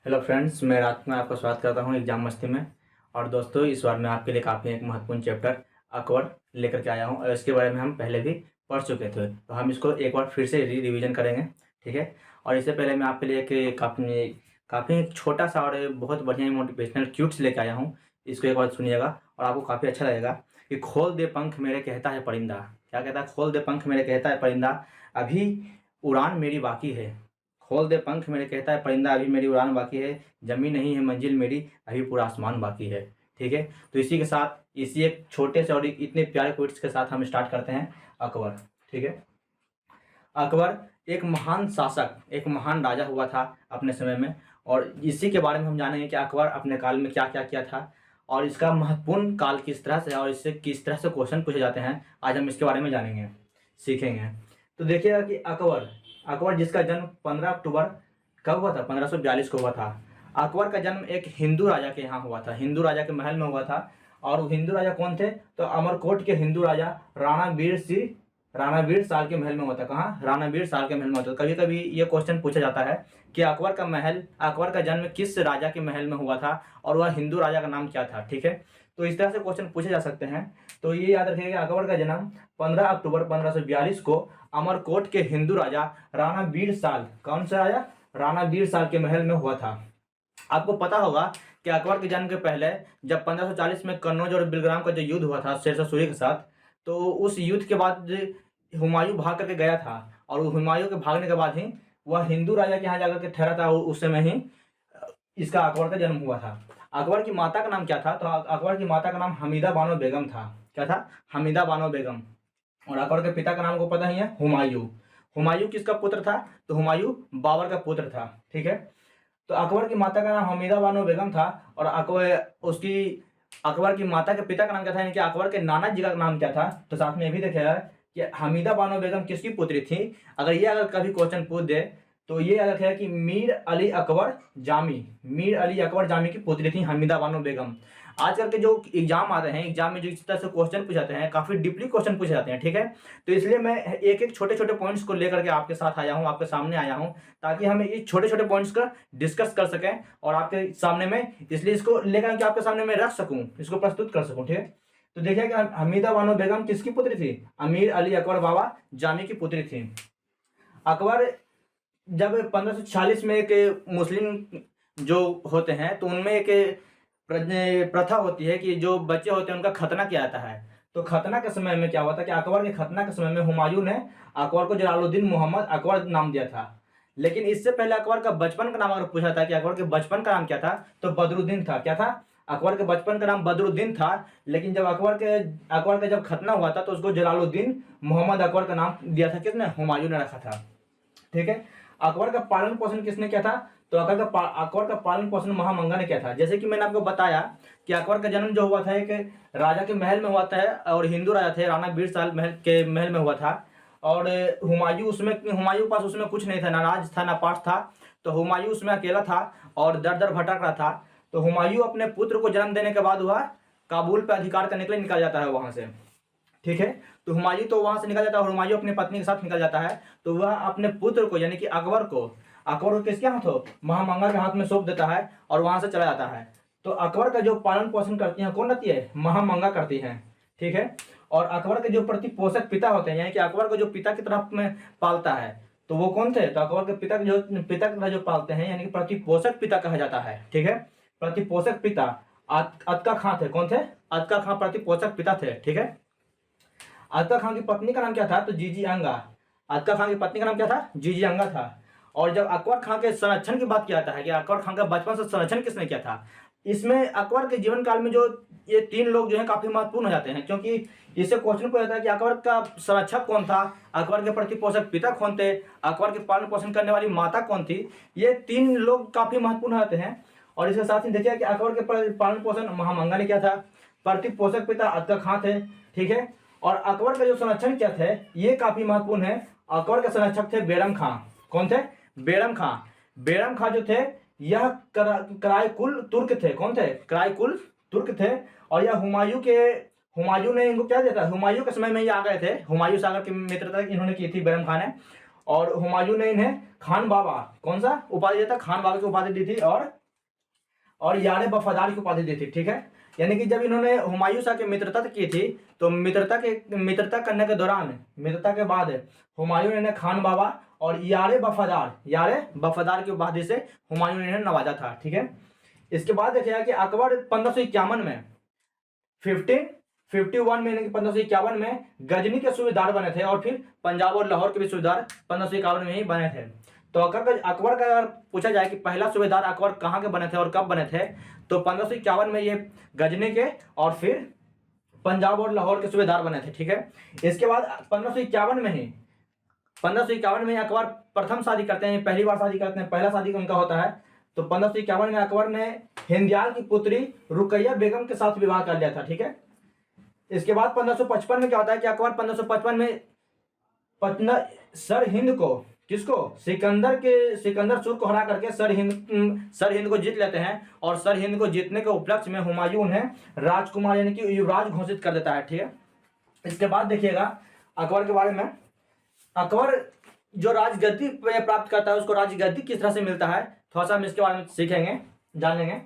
Hello friends, मैं रात में आपका स्वागत करता हूं एग्जाम मस्ती में। और दोस्तों, इस बार मैं आपके लिए काफ़ी एक महत्वपूर्ण चैप्टर अकबर लेकर के आया हूं और इसके बारे में हम पहले भी पढ़ चुके थे, तो हम इसको एक बार फिर से रिवीजन करेंगे। ठीक है। और इससे पहले मैं आपके लिए एक काफ़ी काफ़ी छोटा सा और बहुत बढ़िया मोटिवेशनल क्यूट्स लेके आया हूँ। इसको एक बार सुनिएगा और आपको काफ़ी अच्छा लगेगा। कि खोल दे पंख मेरे कहता है परिंदा। क्या कहता है? खोल दे पंख मेरे कहता है परिंदा, अभी उड़ान मेरी बाकी है। खोल दे पंख मेरे कहता है परिंदा, अभी मेरी उड़ान बाकी है। जमी नहीं है मंजिल मेरी, अभी पूरा आसमान बाकी है। ठीक है। तो इसी के साथ, इसी एक छोटे से और इतने प्यारे क्विट्स के साथ हम स्टार्ट करते हैं अकबर। ठीक है। अकबर एक महान शासक, एक महान राजा हुआ था अपने समय में। और इसी के बारे में हम जानेंगे कि अकबर अपने काल में क्या क्या किया था और इसका महत्वपूर्ण काल किस तरह से और इससे किस तरह से क्वेश्चन पूछे जाते हैं। आज हम इसके बारे में जानेंगे, सीखेंगे। तो देखिएगा कि अकबर अकबर जिसका जन्म 15 अक्टूबर कब हुआ था? 1542 को हुआ था। अकबर का जन्म एक हिंदू राजा के यहाँ हुआ था, हिंदू राजा के महल में हुआ था। और वो हिंदू राजा कौन थे? तो अमरकोट के हिंदू राजा राणा वीर साल के महल में हुआ था। कहाँ? राणा वीर साल के महल में होता था। कभी कभी ये क्वेश्चन पूछा जाता है कि अकबर का जन्म किस राजा के महल में हुआ था और वह हिंदू राजा का नाम क्या था। ठीक है। तो इस तरह से क्वेश्चन पूछे जा सकते हैं। तो ये याद रखिएगा, अकबर का जन्म 15 अक्टूबर 1542 को अमरकोट के हिंदू राजा राणा वीर साल, कौन सा राजा? राणा वीर साल के महल में हुआ था। आपको पता होगा कि अकबर के जन्म के पहले जब 1540 में कन्नौज और बिलग्राम का जो युद्ध हुआ था शेरशाह सूरी के साथ, तो उस युद्ध के बाद हुमायूं भाग करके गया था। और हुमायूं के भागने के बाद ही वह हिंदू राजा के यहाँ जाकर के ठहरा था। उस समय ही इसका अकबर का जन्म हुआ था। अकबर की माता का नाम क्या था? तो अकबर की माता का नाम हमीदा बानो बेगम था। क्या था? हमीदा बानो बेगम। और अकबर के पिता का नाम को पता ही है, हुमायूं। हुमायूं किसका पुत्र था? तो हुमायूं बाबर का पुत्र था। ठीक है। तो अकबर की माता का नाम हमीदा बानो बेगम था। और अकबर की माता के पिता का नाम क्या था, यानी कि अकबर के नाना जी का नाम क्या था? तो साथ में ये भी देखिएगा कि हमीदा बानो बेगम किसकी पुत्री थी। अगर कभी क्वेश्चन पूछ दे तो ये याद रखिएगा कि मीर अली अकबर जामी की पुत्री थी हमीदा बानो बेगम। आजकल के जो एग्जाम आते हैं, एग्जाम में जो इस तरह से क्वेश्चन पूछाते हैं, काफी डीपली क्वेश्चन पूछे जाते हैं। ठीक है। तो इसलिए मैं एक एक छोटे छोटे पॉइंट्स को लेकर के आपके साथ आया हूं, आपके सामने आया हूं, ताकि हम इस छोटे छोटे पॉइंट्स का डिस्कस कर सकें और आपके सामने में, इसलिए इसको लेकर के आपके सामने में रख सकूं, इसको प्रस्तुत कर सकूं। ठीक है। तो देखिए कि हमीदा बानो बेगम किसकी पुत्री थी? अमीर अली अकबर बाबा जामी की पुत्री थी। अकबर जब 1546 में एक मुस्लिम जो होते हैं तो उनमें एक प्रथा होती है कि जो बच्चे होते हैं उनका खतना किया जाता है। तो खतना के समय में क्या हुआ था कि अकबर के खतना के समय में हुमायूं ने अकबर को जलालुद्दीन मोहम्मद अकबर नाम दिया था। लेकिन इससे पहले अकबर का बचपन का नाम अगर पूछा था कि अकबर के बचपन का नाम क्या था, तो बदरुद्दीन था। क्या था? अकबर के बचपन का नाम बदरुद्दीन था। लेकिन जब अकबर का जब खतना हुआ था तो उसको जलालुद्दीन मोहम्मद अकबर का नाम दिया था। किसने? हुमायूं ने रखा था। ठीक है। अकबर का पालन पोषण किसने किया था? तो अकबर का पालन पोषण महामंगा ने किया था। जैसे कि मैंने आपको बताया कि अकबर का जन्म जो हुआ था एक राजा के महल में हुआ था और हिंदू राजा थे, राणा वीर साल महल में हुआ था। और हुमायूं के पास उसमें कुछ नहीं था, ना राज था ना पाठ था। तो हुमायूं उसमें अकेला था और दर दर भटक रहा था। तो हुमायूं अपने पुत्र को जन्म देने के बाद वह काबुल पे अधिकार करने के लिए निकल जाता है वहां से। ठीक है। तो हुमायूं तो वहां से निकल जाता है और हुमायूं अपनी पत्नी के साथ निकल जाता है। तो वह अपने पुत्र को, यानी कि अकबर को किसके हाथ हो? महामंगा के हाथ में सौंप देता है और वहां से चला जाता है। तो अकबर का जो पालन पोषण करती है कौन रहती है? महामंगा करती है। ठीक है। और अकबर के जो प्रतिपोषक पिता होते हैं, यानी कि अकबर को जो पिता की तरफ में पालता है, तो वो कौन थे? तो अकबर के पिता की तरह जो पालते हैं, यानी कि प्रतिपोषक पिता कहा जाता है। ठीक है। प्रतिपोषक पिता अतका खां थे। कौन थे? अतका खां प्रतिपोषक पिता थे। ठीक है। अतका खान की पत्नी का नाम क्या था? तो जीजी अंगा। अतका खान की पत्नी का नाम क्या था? जीजी अंगा था। और जब अकबर खान के संरक्षण की बात किया जाता है कि अकबर खान का बचपन से संरक्षण किसने किया था, इसमें अकबर के जीवन काल में जो ये तीन लोग जो है काफी महत्वपूर्ण हो जाते हैं, क्योंकि इससे क्वेश्चन पूछा जाता है कि अकबर का संरक्षक कौन था, अकबर के प्रतिपोषक पिता कौन थे, अकबर के पालन पोषण करने वाली माता कौन थी। ये तीन लोग काफी महत्वपूर्ण होते हैं। और इसके साथ ही देखिए कि अकबर के पालन पोषण महामंगा ने किया था, प्रतिपोषक पिता अतका खां थे। ठीक है। और अकबर का जो संरक्षण क्या थे, ये काफी महत्वपूर्ण है। अकबर के संरक्षक थे बेरम खां। कौन थे? बेरम खां। बेरम खां जो थे यह करायकुल तुर्क थे। कौन थे? करायकुल तुर्क थे। और यह हुमायूं ने इनको क्या दिया था? हुमायूं के समय में ये आ गए थे। हुमायूं सागर की मित्रता इन्होंने की थी बेरम खां ने। और हुमायूं ने इन्हें खान बाबा, कौन सा उपाधि दिया था, खान बाबा की उपाधि दी थी, और यारे वफादार की उपाधि दी थी। ठीक है, यानी कि जब इन्होंने हुमायूं शाह की मित्रता की थी तो मित्रता करने के दौरान, मित्रता के बाद हुमायूं ने इन्हें खान बाबा और यारे वफादार की उपाधि से हुमायूं ने इन्हें नवाजा था। ठीक है, इसके बाद देखिएगा कि अकबर 1551 में 1551 में यानी कि 1551 में गजनी के सूबेदार बने थे और फिर पंजाब और लाहौर के भी सूबेदार 1551 में ही बने थे। तो अकबर का अगर पूछा जाए कि पहला सूबेदार अकबर कहाँ के बने थे और कब बने थे, तो 1551 में ये गजनी के और फिर पंजाब और लाहौर के सूबेदार बने थे। ठीक है, इसके बाद 1551 में अकबर प्रथम शादी करते हैं, पहली बार शादी करते हैं, पहला शादी उनका होता है। तो 1551 में अकबर ने हिंदयाल की पुत्री रुकैया बेगम के साथ विवाह कर लिया था। ठीक है, इसके बाद 1555 में क्या होता है कि अकबर 1555 में सर हिंद को, किसको, सिकंदर सुर को हरा करके सर हिंद को जीत लेते हैं, और सर हिंद को जीतने के उपलक्ष्य में हुमायूं उन्हें राजकुमार यानी कि युवराज घोषित कर देता है। ठीक है, इसके बाद देखिएगा अकबर के बारे में, अकबर जो राजगद्दी प्राप्त करता है उसको राजगद्दी किस तरह से मिलता है, थोड़ा सा हम इसके बारे में सीखेंगे, जानेंगे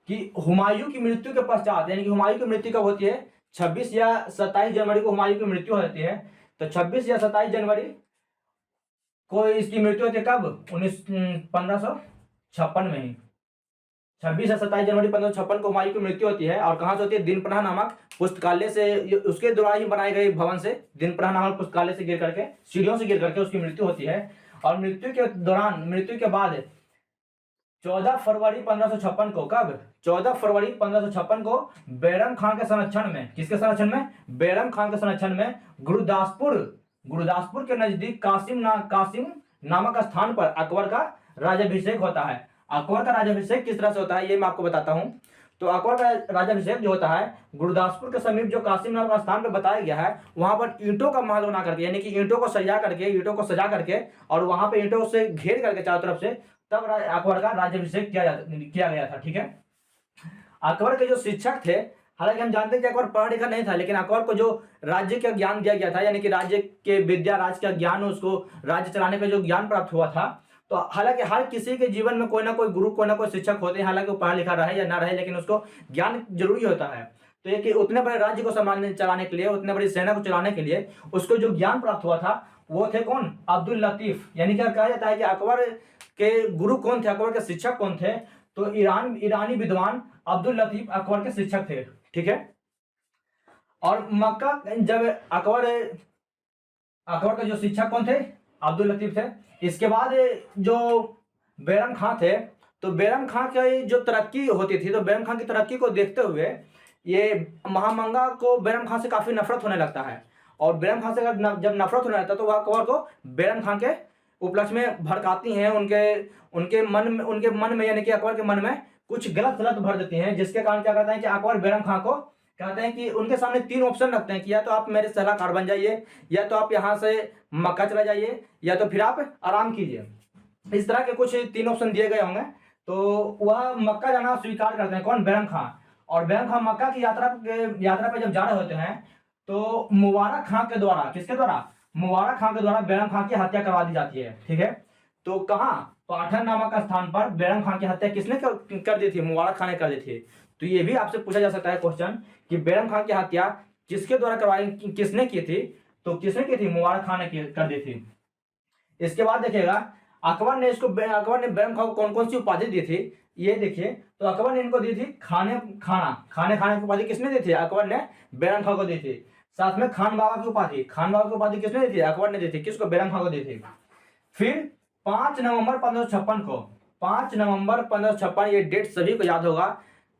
कि हुमायूं की मृत्यु के पश्चात, यानी कि हुमायूं की मृत्यु कब होती है, 26 या 27 जनवरी को हुमायूं की मृत्यु होती है। तो 26 या 27 जनवरी को इसकी मृत्यु होती है, कब, 1556 में ही, 26 या 27 जनवरी 1556 को हुमायूं की मृत्यु होती है। और कहाँ से होती है, दिनप्रहा नामक पुस्तकालय से, उसके द्वारा ही बनाए गए भवन से, दिनप्रहा नामक पुस्तकालय से गिर करके, सीढ़ियों से गिर करके उसकी मृत्यु होती है। और मृत्यु के बाद 14 फरवरी 1556 को, कब, 14 फरवरी 1556 को बैरम खां के संरक्षण में, किसके संरक्षण में, बैरम खां के संरक्षण में गुरदासपुर के नजदीक कासिम नामक स्थान पर अकबर का राज्याभिषेक होता है। अकबर का राज्याभिषेक किस तरह से होता है ये मैं आपको बताता हूं। तो अकबर का राज्याभिषेक जो होता है, गुरदासपुर के समीप जो कासिम नामक स्थान पर बताया गया है, वहां पर ईंटों का महल बना करके, यानी कि ईंटों को सजा करके और वहां पे ईंटों से घेर करके चारों तरफ से, तब अकबर का राज्याभिषेक किया गया था। ठीक है, अकबर के जो शिक्षक थे, हालांकि हम जानते हैं कि अकबर पढ़ा लिखा नहीं था, लेकिन अकबर को जो राज्य का ज्ञान दिया गया था, यानी कि राज्य के विद्या, राज्य का ज्ञान, उसको राज्य चलाने का जो ज्ञान प्राप्त हुआ था, तो हालांकि हर किसी के जीवन में कोई ना कोई गुरु, कोई ना कोई शिक्षक होते हैं, हालांकि वो पढ़ा लिखा रहे या ना रहे, लेकिन उसको ज्ञान जरूरी होता है। तो ये कि उतने बड़े राज्य को चलाने के लिए, उतने बड़ी सेना को चलाने के लिए उसको जो ज्ञान प्राप्त हुआ था वो थे कौन, अब्दुल लतीफ। यानी क्या कहा जाता है कि अकबर के गुरु कौन थे, अकबर के शिक्षक कौन थे, तो ईरानी विद्वान अब्दुल लतीफ अकबर के शिक्षक थे। ठीक है, और मक्का, जब अकबर के जो शिक्षक कौन थे, अब्दुल लतीफ थे। इसके बाद जो बैरम खां थे, तो बैरम खां की जो तरक्की होती थी, तो बैरम खां की तरक्की को देखते हुए ये महामंगा को बैरम खां से काफी नफरत होने लगता है, और बैरम खां से जब नफरत होने लगता है तो वह अकबर को बैरम खां के उपलक्ष्य में भड़काती हैं, उनके मन में यानी कि अकबर के मन में कुछ गलत भर देती हैं, जिसके कारण क्या करते हैं कि अकबर बैरम खां को कहते हैं कि उनके सामने 3 ऑप्शन रखते हैं कि या तो आप मेरे सलाहकार बन जाइए, या तो आप यहाँ से मक्का चला जाइए, या तो फिर आप आराम कीजिए। इस तरह के कुछ 3 ऑप्शन दिए गए होंगे। तो वह मक्का जाना स्वीकार करते हैं, कौन, बैरम खां। और बैरम खां मक्का की यात्रा पे जब जा रहे होते हैं तो मुबारक खां के द्वारा, किसके द्वारा, मुबारक खां के द्वारा बैरम खां की हत्या करवा दी जाती है। ठीक है, तो कहाँ, पाठन नामक स्थान पर बैरम खां की हत्या किसने कर दी थी, मुबारक खां ने कर दी थी। तो ये भी आपसे पूछा जा सकता है क्वेश्चन कि बैरम खां की हत्या किसके द्वारा करवाई, किसने की थी, तो किसने की थी, मुबारक खां ने कर दी थी। इसके बाद देखिएगा अकबर ने बैरम खां को कौन कौन सी उपाधि दी थी, ये देखिए। तो अकबर ने इनको दी थी खाने की उपाधि किसने दी थी, अकबर ने बैरम खां को दी थी। साथ में खान बाबा की उपाधि किसने दी थी, अकबर ने दी थी, किसको, बैरम खां को दी थी। फिर 5 नवंबर 1556 ये डेट सभी को याद होगा,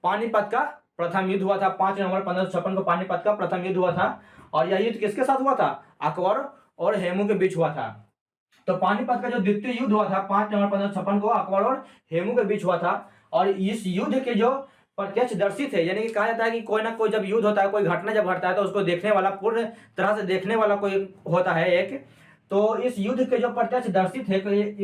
पानीपत का प्रथम युद्ध हुआ था। 5 नवंबर 1556 को पानीपत का प्रथम युद्ध हुआ था, और यह युद्ध किसके साथ हुआ था, अकबर और हेमू के बीच हुआ था। तो पानीपत का जो द्वितीय युद्ध हुआ था 5 नवंबर 1556 को अकबर और हेमू के बीच हुआ था। और इस युद्ध के जो प्रत्यक्षदर्शी थे, यानी कि कहा जाता है कि कोई ना कोई जब युद्ध होता है, कोई घटना जब घटता है तो उसको देखने वाला, पूर्ण तरह से देखने वाला कोई होता है एक। तो इस युद्ध के जो प्रत्यक्षदर्शी थे,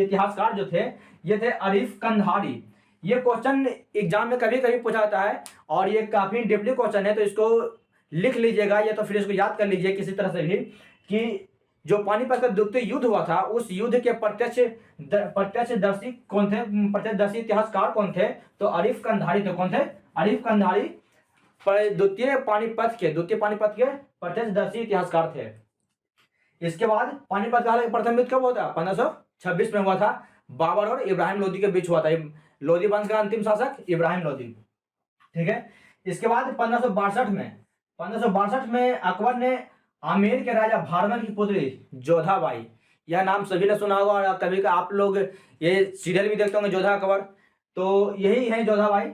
इतिहासकार जो थे, ये थे आरिफ कंधारी। ये क्वेश्चन एग्जाम में कभी कभी पूछा जाता है, और ये काफी डीपली क्वेश्चन है, तो इसको लिख लीजिएगा या तो फिर इसको याद कर लीजिए किसी तरह से भी, कि जो पानीपत का द्वितीय युद्ध हुआ था, उस युद्ध के प्रत्यक्षदर्शी कौन थे, प्रत्यक्षदर्शी इतिहासकार कौन थे? तो आरिफ कंधारी थे। कौन थे? आरिफ कंधारी द्वितीय पानीपत के प्रत्यक्षदर्शी इतिहासकार थे। इसके बाद पानीपत का प्रथम युद्ध कब हुआ था? 1526 में हुआ था। बाबर और इब्राहिम लोदी के बीच हुआ था। लोदी वंश का अंतिम शासक इब्राहिम लोदी। ठीक है। इसके बाद 1562 में अकबर ने आमेर के राजा भारमल की पुत्री जोधाबाई, यह नाम सभी ने सुना होगा और कभी का आप लोग ये सीरियल भी देखते होंगे जोधा अकबर, तो यही है जोधाबाई।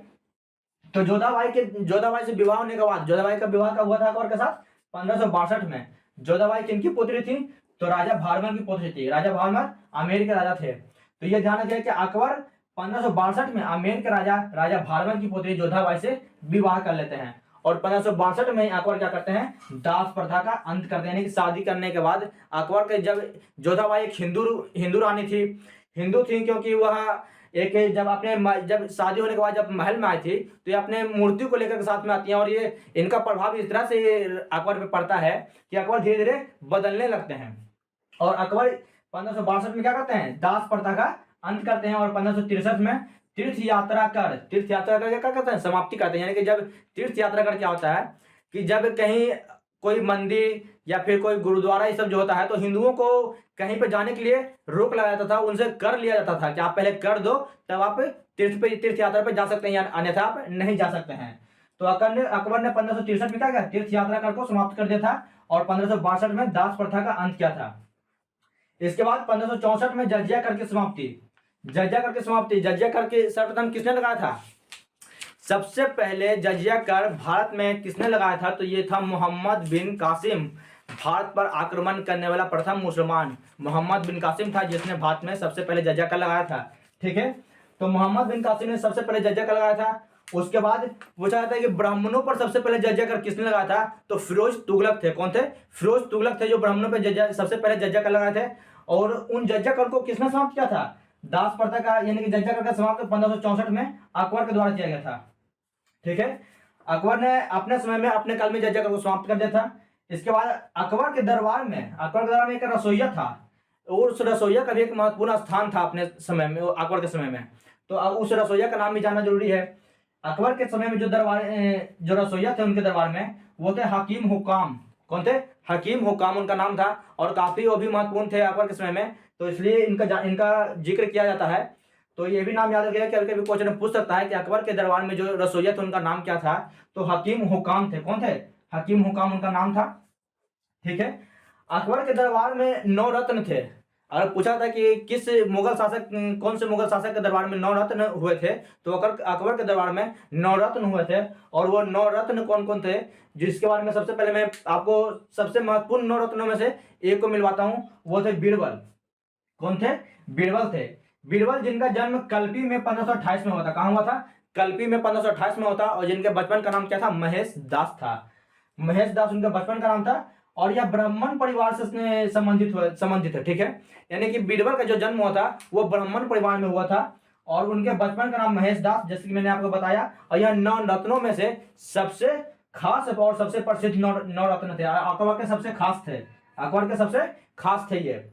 तो जोधाबाई से विवाह होने के बाद, जोधाबाई का विवाह कब हुआ था अकबर के साथ? 1562 में। जोधाबाई किनकी पुत्री थी? तो राजा भारमल की पुत्री थी। राजा भारमल आमेर के राजा थे। तो ये ध्यान रखिए कि अकबर 1562 में आमेर के राजा भारमल की पुत्री जोधाबाई से विवाह कर लेते हैं। और 1562 में अकबर क्या करते हैं? दास प्रथा का अंत कर देने की शादी करने के बाद अकबर के, जब जोधाबाई एक हिंदू रानी थी, हिंदू थी क्योंकि वह एक जब शादी होने के बाद जब महल में आई थी तो ये अपने मूर्ति को लेकर के साथ में आती हैं और ये इनका प्रभाव इस तरह से अकबर पे पड़ता है कि अकबर धीरे धीरे बदलने लगते हैं। और अकबर 1562 में क्या करते हैं? दास प्रथा का अंत करते हैं। और 1563 में तीर्थ यात्रा करके क्या करते हैं? समाप्ति करते हैं। यानी कि जब तीर्थ यात्रा कर क्या होता है कि जब कहीं कोई मंदिर या फिर कोई गुरुद्वारा ये सब जो होता है तो हिंदुओं को कहीं पे जाने के लिए रोक लगाया जाता था, उनसे कर लिया जाता था कि आप पहले कर दो तब आप तीर्थ यात्रा पे जा सकते हैं, या अन्यथा आप नहीं जा सकते हैं। तो अकबर ने 1563 में क्या किया? तीर्थ यात्रा कर को समाप्त कर दिया था और 1562 में दास प्रथा का अंत किया था। इसके बाद 1564 में जजिया कर की समाप्ति। जजिया कर के सर्वप्रथम किसने लगाया था? सबसे पहले जजिया कर भारत में किसने लगाया था? तो ये था मोहम्मद बिन कासिम। भारत पर आक्रमण करने वाला प्रथम मुसलमान मोहम्मद बिन कासिम था, जिसने भारत में सबसे पहले जजिया कर लगाया था। ठीक है। तो मोहम्मद बिन कासिम ने सबसे पहले जजिया कर लगाया था। उसके बाद पूछा जाता है कि ब्राह्मणों पर सबसे पहले जजिया कर किसने लगाया था? तो फिरोज तुगलक थे। कौन थे? फिरोज तुगलक थे, जो ब्राह्मणों पर सबसे पहले जजिया कर लगाए थे। और उन जजिया कर को किसने समाप्त किया था? दास प्रथा का, यानी कि जजिया कर का समाप्त 1564 में अकबर के द्वारा किया गया था। ठीक है। अकबर ने अपने समय में, अपने काल में जजिया कर को समाप्त कर दिया था। इसके बाद अकबर के दरबार में एक रसोइया था, और उस रसोइया का भी एक महत्वपूर्ण स्थान था अपने समय में, अकबर के समय में। तो उस रसोइया का नाम भी जानना जरूरी है। अकबर के समय में जो रसोइया थे उनके दरबार में, वो थे हकीम हुकाम। कौन थे? हकीम हुकाम उनका नाम था, और काफी वो भी महत्वपूर्ण थे अकबर के समय में, तो इसलिए इनका जिक्र किया जाता है। तो ये भी नाम याद रखिएगा कि कभी क्वेश्चन पूछ सकता है कि अकबर के दरबार में जो रसोइया थे उनका नाम क्या था? तो हकीम हुकाम थे। कौन थे? हकीम हुकाम उनका नाम था। ठीक है। अकबर के दरबार में 9 रत्न थे। अगर पूछा था कि कौन से मुगल शासक के दरबार में 9 रत्न हुए थे, तो अकबर के दरबार में 9 रत्न हुए थे। और वो 9 रत्न कौन कौन थे, जिसके बारे में सबसे पहले मैं आपको सबसे महत्वपूर्ण 9 रत्नों में से एक को मिलवाता हूं, वो थे बीरबल। कौन थे? बीरबल थे। बीरबल जिनका जन्म कल्पी में 1528 में हुआ था। कहां हुआ था? कल्पी में 1528 में होता, और जिनके बचपन का नाम क्या था? महेश दास था। महेश दास उनका बचपन का नाम था, और यह ब्राह्मण परिवार से संबंधित है। ठीक है। यानी कि बीरबल का जो जन्म हुआ था वो ब्राह्मण परिवार में हुआ था, और उनके बचपन का नाम महेश दास, जैसे कि मैंने आपको बताया। और यह 9 रत्नों में से सबसे खास और सबसे प्रसिद्ध 9 रत्न थे। अकबर के सबसे खास थे ये।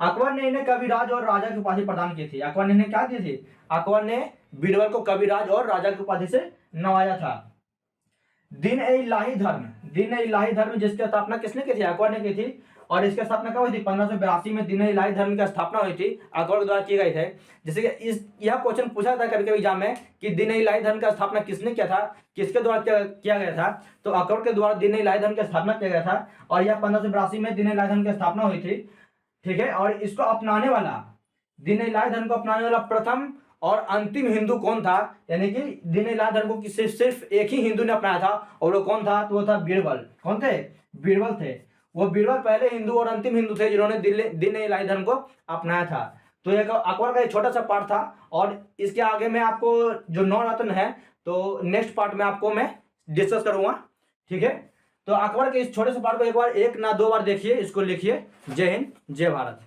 अकबर ने इन्हें कविराज और राजा की उपाधि प्रदान की थी। अकबर ने इन्हें क्या दी थी? अकबर ने बीरबल को कविराज और राजा की उपाधि से नवाजा था। दीन-ए-इलाही धर्म जिसकी स्थापना किसने की थी? अकबर ने की थी। और इसकी स्थापना कब हुई थी? 1582 में दीन-ए-इलाही धर्म की स्थापना हुई थी, अकबर के द्वारा की गई थे। जैसे कि यह क्वेश्चन पूछा था कभी कभी एग्जाम में कि दीन-ए-इलाही धर्म का स्थापना किसने किया था, किसके द्वारा किया गया था? तो अकबर के द्वारा दीन-ए-इलाही धर्म की स्थापना किया गया था, और यह 1582 में दीन-ए-इलाही धर्म की स्थापना हुई थी। ठीक है। और इसको अपनाने वाला, दीन-ए-इलाही धर्म को अपनाने वाला प्रथम और अंतिम हिंदू कौन था? यानी कि दीन-ए-इलाही धर्म को सिर्फ एक ही हिंदू ने अपनाया था, और वो कौन था? तो वो था बीरबल। कौन थे? बीरबल थे। वो बीरबल पहले हिंदू और अंतिम हिंदू थे जिन्होंने दीन-ए-इलाही धर्म को अपनाया था। तो एक अकबर का एक छोटा सा पार्ट था, और इसके आगे में आपको जो 9 रत्न है तो नेक्स्ट पार्ट में आपको मैं डिस्कस करूंगा। ठीक है। तो अकबर के इस छोटे से पार्ट को एक ना 2 बार देखिए, इसको लिखिए। जय हिंद, जय भारत।